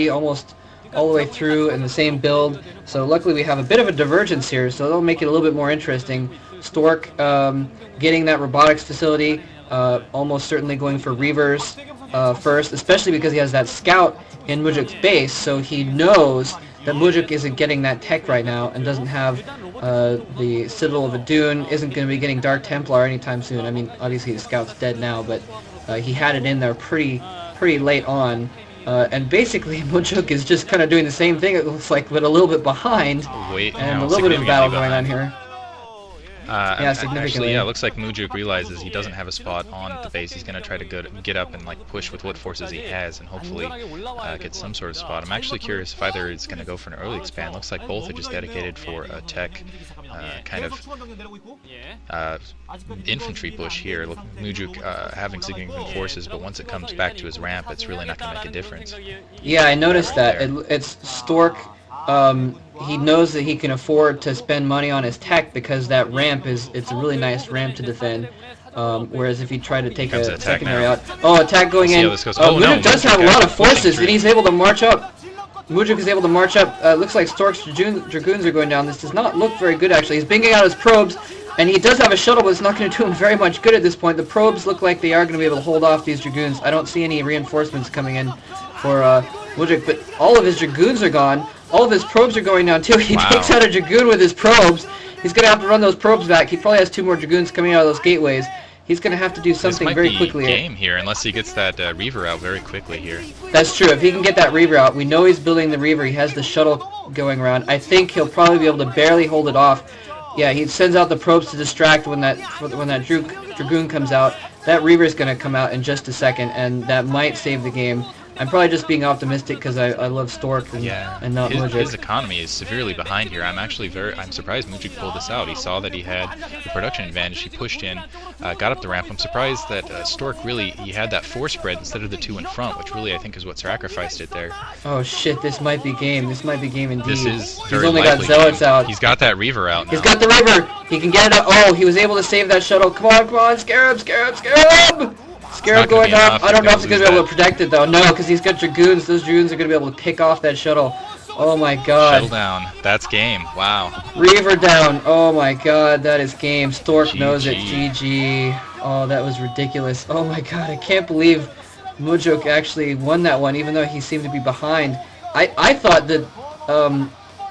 almost all the way through in the same build. So luckily we have a bit of a divergence here, so that'll make it a little bit more interesting. Stork getting that robotics facility, almost certainly going for Reavers first, especially because he has that scout in Mujuk's base, so he knows that Mujuk isn't getting that tech right now and doesn't have the Citadel of Adun, isn't going to be getting Dark Templar anytime soon. I mean, obviously the scout's dead now, but he had it in there pretty late on. And basically, Mujuk is just kind of doing the same thing, it looks like, but a little bit behind. And a little bit of a battle going on here. Yeah, significantly. Actually, yeah, it looks like Mujuk realizes he doesn't have a spot on the base. He's going to try to get up and like push with what forces he has and hopefully get some sort of spot. I'm actually curious if either it's going to go for an early expand. Looks like both are just dedicated for a tech kind of infantry push here. Look, Mujuk having significant forces, but once it comes back to his ramp, it's really not going to make a difference. Yeah, I noticed that. It's Stork. He knows that he can afford to spend money on his tech because that ramp it's a really nice ramp to defend. Whereas if he tried to take a secondary out, attack going in. Mujuk does have a lot of forces, and he's able to march up. Mujuk is able to march up. Looks like Stork's Dragoons are going down. This does not look very good, actually. He's banging out his probes, and he does have a shuttle, but it's not going to do him very much good at this point. The probes look like they are going to be able to hold off these Dragoons. I don't see any reinforcements coming in for Mujuk, but all of his Dragoons are gone. All of his probes are going down, too. He takes out a Dragoon with his probes. He's going to have to run those probes back. He probably has 2 more Dragoons coming out of those gateways. He's going to have to do something very quickly. This might be game here, unless he gets that Reaver out very quickly here. That's true. If he can get that Reaver out, we know he's building the Reaver. He has the shuttle going around. I think he'll probably be able to barely hold it off. Yeah, he sends out the probes to distract when that Dragoon comes out. That Reaver's going to come out in just a second, and that might save the game. I'm probably just being optimistic because I love Stork and not Mujuk. His economy is severely behind here. I'm surprised Mujuk pulled this out. He saw that he had the production advantage. He pushed in, got up the ramp. I'm surprised that Stork he had that 4 spread instead of the 2 in front, which really I think is what sacrificed it there. Oh shit, this might be game. This might be game indeed. This is He's only got Zealots out. He's got that Reaver out now. He's got the Reaver. He can get it out. Oh, he was able to save that shuttle. Come on, Scarab! Scarab going up. I don't know if he's going to be able to protect it, though. No, because he's got Dragoons. Those Dragoons are going to be able to pick off that shuttle. Oh, my God. Shuttle down. That's game. Wow. Reaver down. Oh, my God. That is game. Stork knows it. GG. Oh, that was ridiculous. Oh, my God. I can't believe Mujuk actually won that one, even though he seemed to be behind. I thought that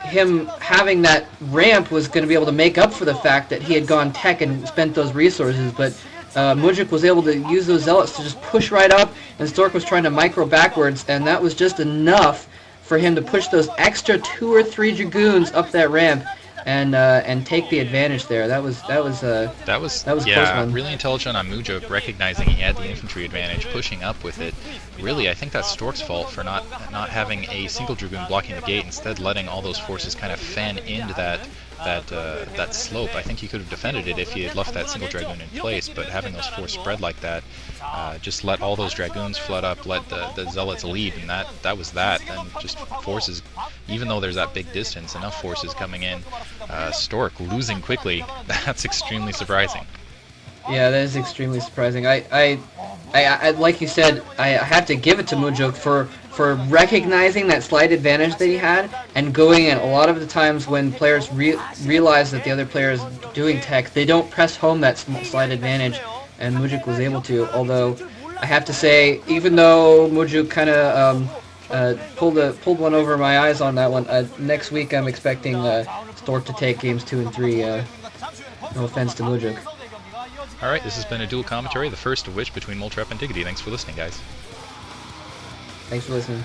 him having that ramp was going to be able to make up for the fact that he had gone tech and spent those resources, but Mujuk was able to use those Zealots to just push right up, and Stork was trying to micro backwards, and that was just enough for him to push those extra 2 or 3 Dragoons up that ramp and take the advantage there. That was a close one. Really intelligent on Mujuk, recognizing he had the infantry advantage, pushing up with it. Really, I think that's Stork's fault for not having a single Dragoon blocking the gate, instead letting all those forces kind of fan into that slope. I think he could have defended it if he had left that single Dragoon in place, but having those 4 spread like that, just let all those Dragoons flood up, let the Zealots lead, and that was that. And just forces, even though there's that big distance, enough forces coming in. Stork losing quickly, that's extremely surprising. Yeah, that is extremely surprising. I like you said, I have to give it to Mujuk for recognizing that slight advantage that he had and going in. A lot of the times when players realize that the other player is doing tech, they don't press home that slight advantage, and Mujuk was able to. Although I have to say, even though Mujuk kind of pulled one over my eyes on that one, next week I'm expecting Stork to take games 2 and 3. No offense to Mujuk. Alright, this has been a dual commentary, the first of which between Moltrep and Diggity. Thanks for listening, guys. Thanks for listening.